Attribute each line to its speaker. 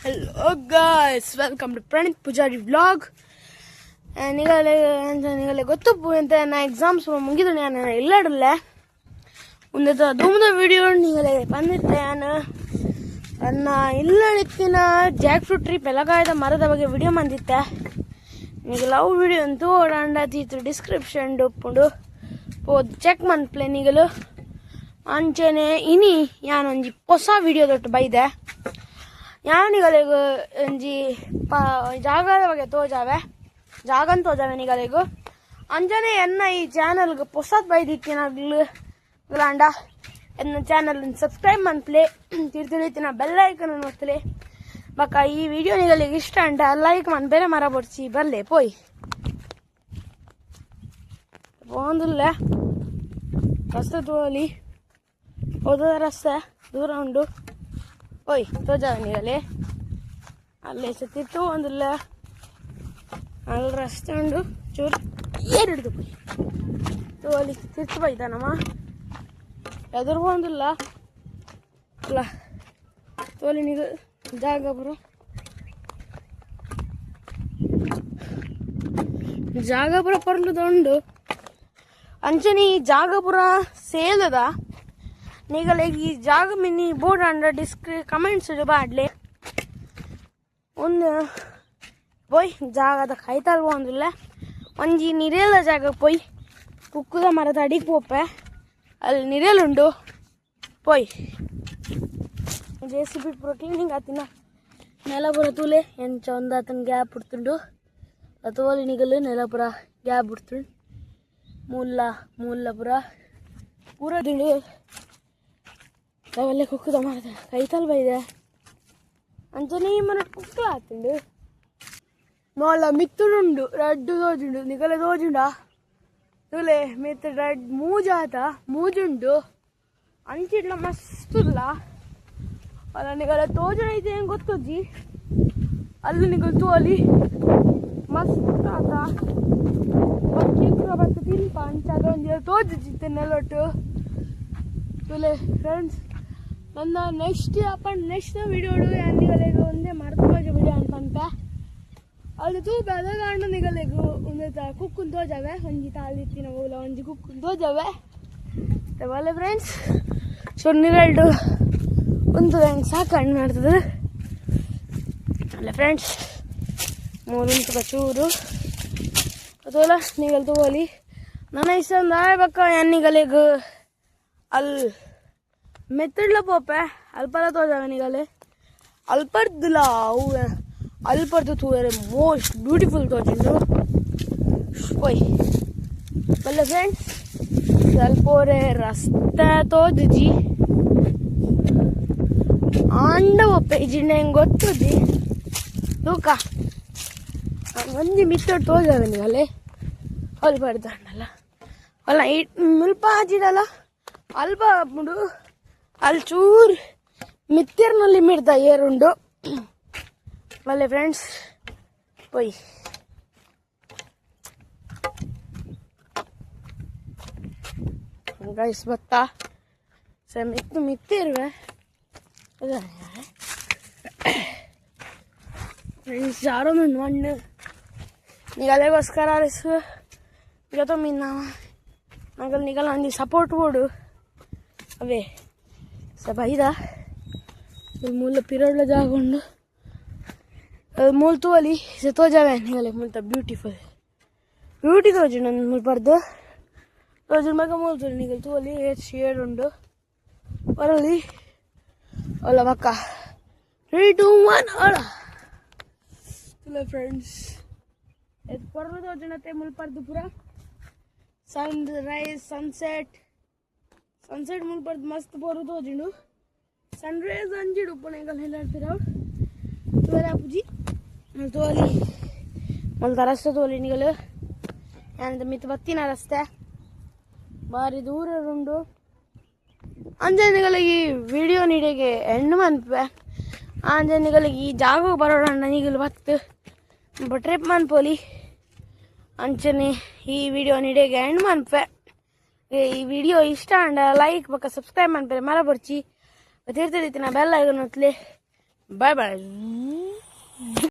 Speaker 1: Hello guys, welcome to Pranit Pujari vlog. ನಿಗಲೆ ಗೊತ್ತಪ್ಪು ಅಂತ ನಾ exams ಮುಗಿದು ನಾನು ಎಲ್ಲಾಡಲ್ಲ ಒಂದು ಧೂಮದ ವಿಡಿಯೋ ನಿಗಲೆ ಬಂದಿದ್ದೆ ನಾನು ಅನ್ನ ಇಲ್ಲಡಿತ್ತಿನ ಜಾಕ್ ಫ್ರೂಟ್ ಟ್ರಿಪ್ ಎಲ್ಲಗಾಯದ ಮರದ ಬಗ್ಗೆ ವಿಡಿಯೋ ಬಂದಿತ್ತೆ ನಿಮಗೆ ಲವ್ ವಿಡಿಯೋ ಅಂತೂ ಓಡಾಡತಿತ್ತು ಡಿಸ್ಕ್ರಿಪ್ಷನ್ ಉಪ್ಪುಂಡು ಪೋದು ಚೆಕ್ ಮನ್ಪ್ಲೆ ನಿಗಲು ಅಂಚೆನೆ ಇನಿ ಯಾನೊಂಜಿ ಹೊಸ ವಿಡಿಯೋ ದೊಟ್ಟು ಬೈದೆ ಯಾನಿಗಲೆಗು ಒಂಜಿ ಜಾಗದ ಬಗ್ಗೆ ತೋಜಾವೆ ಜಾಗನ್ ತೋಜಾವೆ ನಿಗಲೆಗು ಅಂಜನೆ ಎನ್ನ ಈ ಚಾನಲ್ಗೆ ಹೊಸದು ಬೈದಿತ್ತಿನಾಗ್ಲು ಗ್ಲಾಂಡ ಎನ್ನ ಚಾನಲ್ ಸಬ್ಸ್ಕ್ರೈಬ್ ಮನ್ಪ್ಲೆ ತಿರ್ತಿಳಿತಿನ ಬೆಲ್ ಐಕನ್ ನೋಡ್ತಲೆ ಬಕ್ಕ ಈ ವಿಡಿಯೋ ನಿಗಲಿಗೆ ಇಷ್ಟ ಅಂಟ ಲೈಕ್ ಮನ್ ಬೇರೆ ಮರ ಬಡ್ಸಿ ಬರ್ಲೆ ಪೋಯ್ ಹೋಂದಿಲ್ಲ ರಸ್ತೆ ತೋಲಿ ಹೋದ ರಸ್ತೆ ದೂರ ಉಂಡು ಓಯ್ ತೋಜಾವೆ ನಿಗಲೆ ಅಲ್ಲೇ ಸತ್ತಿತ್ತು ಒಂದಿಲ್ಲ ಅಲ್ಲಿ ರಸ್ತೆ ಉಂಡು ಚೂರು ಏರಿಡ್ದು ಪೋಯ್ ತೋಲಿ ತಿರ್ತು ಬೈತಾನಮ್ಮ ಎದುರು ಒಂದಿಲ್ಲ ಅಲ್ಲ ತೋಲಿ ನಿಗ ಜಾಗ ಬರೋ ಜಾಗಪುರ ಪರ್ಲುದುಂಡು ಅಂಚನೆ ಈ ಜಾಗಪುರ ಸೇಲದ ನಿಗಲೆಗೆ ಈ ಜಾಗ ಮಿನಿ ಬೋರ್ಡ್ ಅಂಡ ಕಮೆಂಟ್ಸ್ ಬಾಡ್ಲೆ ಒಂದು ಪೋಯ್ ಜಾಗದ ಕೈತಲ್ವ ಒಂದಿಲ್ಲ ಒಂಜಿ ನಿರೇಲ ಜಾಗ ಪೋಯ್ ಕುಕ್ಕುದ ಮರದ ಅಡಿಗೆ ಪೋಪೆ ಅಲ್ಲಿ ನಿರೇಲುಂಡು ಪೋಯ್ JCB ಪುರ ಕ್ಲೀನಿಂಗ್ ಆತಿನ ನೆಲ ಪುರ ತೂಲೆ ಎಂಚ ಒಂದು ಆತನ ಗ್ಯಾಪ್ ಬಿಡ್ತುಂಡು ಅಥವಾ ನಿಗಲು ನೆಲ ಪುರ ಗ್ಯಾಪ್ ಬಿಡ್ತುಂಡು ಮೂಲ ಪೂರ ದಿಂಡು ಅವೆಲ್ಲ ಕುಕ್ಕುದ ಮರದ ಕೈತಲ್ ಬೈದೆ ಅಂಚನೆ ಈ ಮನೆ ಕುಕ್ಕಲ ಆತುಂಡು ನೋಳ ಮಿತ್ತುಡುಂಡು ರಡ್ಡು ತೋಜುಂಡು ನಿಗಲೆ ತೋಜುಂಡ ತುಲೆ ಮಿತ್ತ ರಡ್ ಮೂಜಾತ ಮೂಜುಂಡು ಅಂಚಿಡ್ಲ ಮಸ್ತುಲ್ಲ ಅಲ್ಲ ನಿಗಲೆ ತೋಜನ ಐತೆ ಏನು ಗೊತ್ತಜ್ಜಿ ಅಲ್ಲಿ ನಿಗಲು ತೋಲಿ ಮಸ್ತ್ ಆತ ಬತ್ತು ತಿನ್ಪ ಅಂಚಾದ ಒಂದು ತೋಜಿತ್ತೆ ನೆಲೊಟ್ಟು ತುಲೆ ಫ್ರೆಂಡ್ಸ್ ನನ್ನ ನೆಕ್ಸ್ಟ್ ವಿಡಿಯೋಡು ನಿಗಲೆಗು ಒಂದೇ ಮರ್ತೋಜ ವಿಡಿಯೋ ಅನ್ಪಂಪೆ ಅದು ತೂ ಬೆಳಗಾಂಡು ನಿಗಲೆಗು ಒಂದು ಕುಕ್ಕುನ್ ತೋಜಾವೆ ಒಂಜಿ ತಾಲಿತ್ತಿನ ಮೂಲ ಒಂಜಿ ಕುಕ್ಕುನ್ ತೋಜಾವೆ ಒಳ್ಳೆ ಫ್ರೆಂಡ್ಸ್ ಸೊನ್ನಿರಲ್ಡು ಒಂದು ಹೆಂಗೆ ಸಾಕಣ್ಣು ಮಾಡ್ತದೆ ಅಲ್ಲ ಫ್ರೆಂಡ್ಸ್ ಮೂರುಂಟು ಚೂರು ಅದೋಲ ನಿಗಲ್ ತಗೋಲಿ ನನ್ನ ಇಷ್ಟ ಒಂದು ಆಯ್ಬಕ್ಕ ನಿಗಲೆಗು ಅಲ್ಲಿ ಮೆತ್ತಡ್ಲ ಪೋಪೆ ಅಲ್ಪಲ ತೋಜಾವೆ ನಿಗಲೆ ಅಲ್ಪರ್ದಿಲ್ಲ ಅವು ಅಲ್ಪರ್ದು ತೂರೆ ಮೋಸ್ಟ್ ಬ್ಯೂಟಿಫುಲ್ ತೋಜಿಂಡು ಓಯ್ ಬಲ್ಲ ಫ್ರೆಂಡ್ಸ್ ಸ್ವಲ್ಪೋರೆ ರಸ್ತೆ ತೋಜಿ ಆಂಡ ಒಪ್ಪೆ ಜಿಂಡ ಹೆಂಗೆ ಗೊತ್ತುಜಿ ತೂಕ ಒಂಜಿ ಮಿತ್ತೋಡು ತೋಜಾವೆ ನಿಗಲೆ ಅಲ್ಪರ್ದು ಅಣ್ಣಲ್ಲ ಅಲ್ಲ ಮುಲ್ಪ ಹಾಜಿಡಲ್ಲ ಅಲ್ಪ ಮುಡು ಅಲ್ಲಿ ಚೂರು ಮಿತ್ತಿರ್ನಲ್ಲಿ ಮಿಡ್ದ ಏರುಂಡು ಒಳ್ಳೆ ಫ್ರೆಂಡ್ಸ್ ಪೊಯ್ ಗೈಸ್ ಬತ್ತಾ ಸರ್ ಮಿತ್ತಿರುವೆ ಫ್ರೆಂಡ್ಸ್ ಯಾರೋ ಮಣ್ಣು ನಿಗಲೆಗೋಸ್ಕರ ಇವತ್ತು ಮಿನ್ನಾವ ನಗಲ್ ನಿಗಲ್ ಅಂದಿ ಸಪೋರ್ಟ್ ಓಡು ಅವೇ ಬೈದ ಮೂಲ ಪಿರೋಡ್ಲ ಜಾಗೊಂಡು ಮೂಲ್ ತೋಲಿ ತೋಜಾವೆ ನಿಗಲೆ ಮೂಲ್ತ ಬ್ಯೂಟಿ ತೋಜು ನನ್ನ ಮುಲ್ಬಾರ್ದು ತೋಜು ಮಗ ಮೂಲ್ ತೋಲಿ ನಿಗಲ್ ತೋಲಿ ಶೇಡ್ ಉಂಡು ಬರಲಿ ಅಲ್ಲ ಬಕ್ಕ 3 2 1 ಅಲ್ಲ ತುಲ ಫ್ರೆಂಡ್ಸ್ ಎದ್ದು ಬರೋದು ತೋಜನತೆ ಮುಲ್ಬಾರ್ದು ಪೂರ ಸನ್ಸೆಟ್ ಮುಲ್ಬಾರ್ದು ಮಸ್ತ್ ಬರೋದು ತೋಜಿಂಡು ಸನ್ರೈಸ್ ಅಂಜಿಡು ಪುಣೆಗಲ್ ಹೇಳ್ತಿರಾವ್ ತೋರ ಪೂಜಿ ತೋಲಿ ಒಂದು ರಸ್ತೆ ತೋಲಿ ನಿಗಲು ಏನಂತ ಮಿತ್ ಬತ್ತಿನ ರಸ್ತೆ ಬಾರಿ ದೂರ ಉಂಡು ಅಂಜನಿಗಳಿಗೆ ಈ ವಿಡಿಯೋ ನೀಡಿಗೆ ಹೆಣ್ಣು ಮನ್ಪೆ ಅಂಜನಿಗಳಿಗೆ ಈ ಜಾಗ ಬರೋಣ ನಿಗಲು ಬತ್ತು ಟ್ರಿಪ್ ಮನ್ಪೋಲಿ ಅಂಚನೆ ಈ ವಿಡಿಯೋ ನೀಡಿಗೆ ಹೆಣ್ಣು ಮನ್ಪೆ ಈ ವಿಡಿಯೋ ಇಷ್ಟ ಅಂಡ ಲೈಕ್ ಪಕ್ಕ ಸಬ್ಸ್ಕ್ರೈಬ್ ಮನ್ಪೆ ಮರ ಬರ್ಚಿ ತಿರ್ತಿರ್ತೀನಿ ಬೆಲ್ಲ ಐಗನ್ ಹೊತ್ಲಿ ಬಾಯ್ ಬಾಯ್